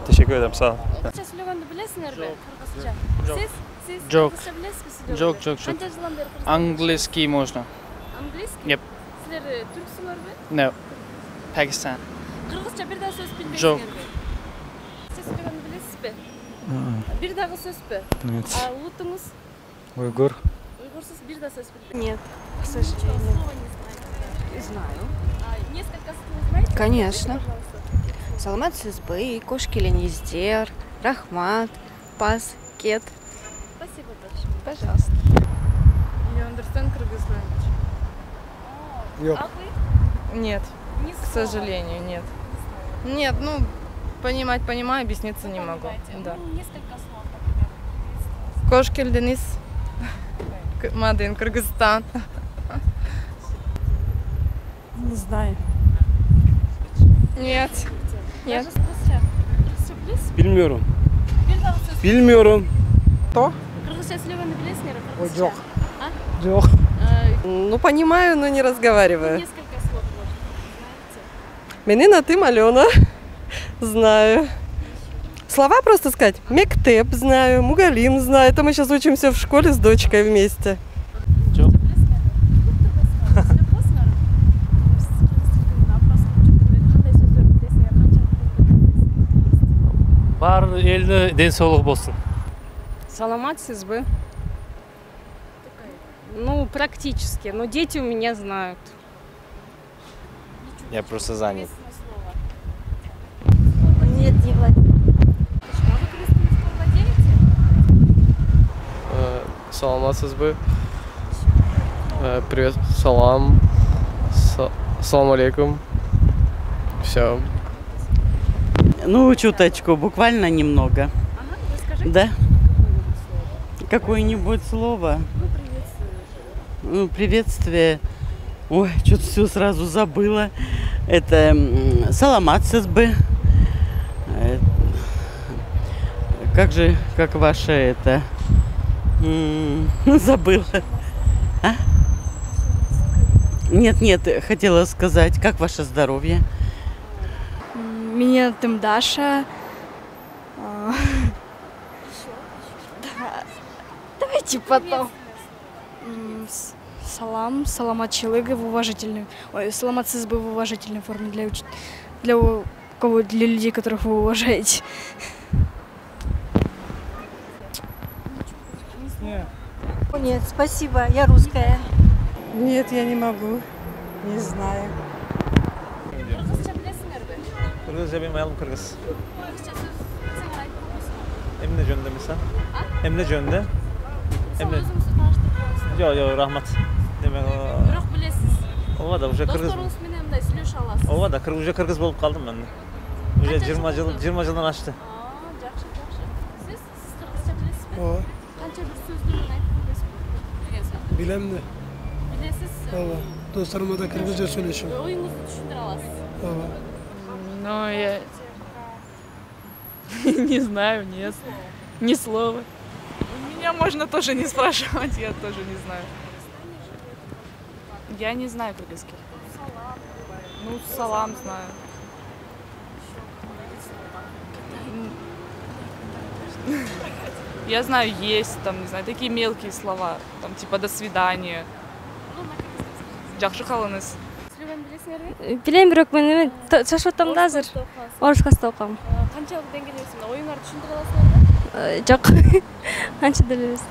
Teşekkür ederim, sağ olun. Kırgızca söylөгөндү билесиңерби? Кыргызча. Сиз Жок. кыргызча билесизби сөйлөгөндү? Жок. Канча жылдан бери кыргызча? Английский можно. Английский? Yep. Силер түрксүңөрбү? No. Pakistan. Кыргызча бир да сөз Жок. билбейсиңерби? Кыргызча сөйлөгөндү билесизби? Бир дагы сөзбү? Нет. А улутуңуз? Уйгур. Уйгурсуз бир да сөз билбейсиз? Нет, к сожалению. Слова не знаете? Знаю. Несколько слов знаете? Конечно. Пожалуйста. Саламат Сызбы, Кошкелениздер, Рахмат, Пас, Кет. Спасибо большое. Пожалуйста. You understand Kyrgyz language? Yok. А вы? Нет, Ни к слова. сожалению, нет. Нет, ну, понимаю, объясниться не могу. Понимаете? Да. Ну, несколько слов, например. Кошкель Денис, Мадин, Кыргызстан. Не знаю. Нет. Нет. Даже кыргызча. Кыргызча билесизби? Bilmiyorum. Бир дагы сөз. Bilmiyorum. Кыргызча сөйлөгөндү билесиңерби? Кыргызча. Жок. А? Yok. Ну, понимаю, но не разговариваю. Несколько слов, может, знаете? Менин атым Алена. Знаю. Слова просто сказать. Мектеп знаю, Мугалим знаю. Это мы сейчас учимся в школе с дочкой вместе. Жок. Бар элине ден соолугу болсун. Саламатсыз бы? Ну, практически. Но дети у меня знают. Я просто занят. Нет, не владею. А вы кыргызским языком владеете? Саламатсыз бы. Привет, салам. Салам алейкум. Все. Ну, чуточку, буквально немного. Ага, расскажите. Да? Какое-нибудь слово? Ну, приветствую. Ну, приветствие. Ой, что-то все сразу забыла. Это саламатсыз бы. Как ваше это? Забыла. А? Нет, хотела сказать, как ваше здоровье? Меня там Даша. Давайте потом. Саламатчылыгы в уважительной. Ой, саламатсыз бы в уважительной форме для людей, которых вы уважаете. Нет, спасибо, я русская. Нет, я не могу. Не знаю. Кыргызча билесиңерби? Kırgızca bilmeyelim Kırgız. Кыргызча сөз сеңер айтып койсуңар. Emine жөнүндө мисал. Emine жөнүндө. Сол өзүңүздү тааныштырып коесуздар. Yok, rahmat. Demek o. Бирок билесиз. Ova da уже Kırgız. Досторуңуз менен мындай сүйлөшө аласыз. Ova da уже Kırgız bolup kaldım ben de. Уже 20 жылдан ашты. Жакшы. Сиз кыргызча билесизби? Канча бир сөздөрүн айтып койбойсузбу? Билген сөздү. Bilem de. Билесиз. Ооба. Достарыма да кыргызча сүйлөшөм. Оюңузду түшүндүрө аласыз. Ооба. Ну, я не знаю, нет. Ни слова. Меня можно тоже не спрашивать, я тоже не знаю. Я не знаю кыргызский. Ну, салам знаю. Я знаю, есть там, не знаю, такие мелкие слова, там типа до свидания. Жакшы калыңыз. Сүйлөгөндү билесиңерби? Билем, бирок мен эме чачып атам да азыр. Орус каста окугам. Канчалык деңгээлдесиңер? Оюңарды түшүндүрө аласыңарбы? Жок. Анча делебиз.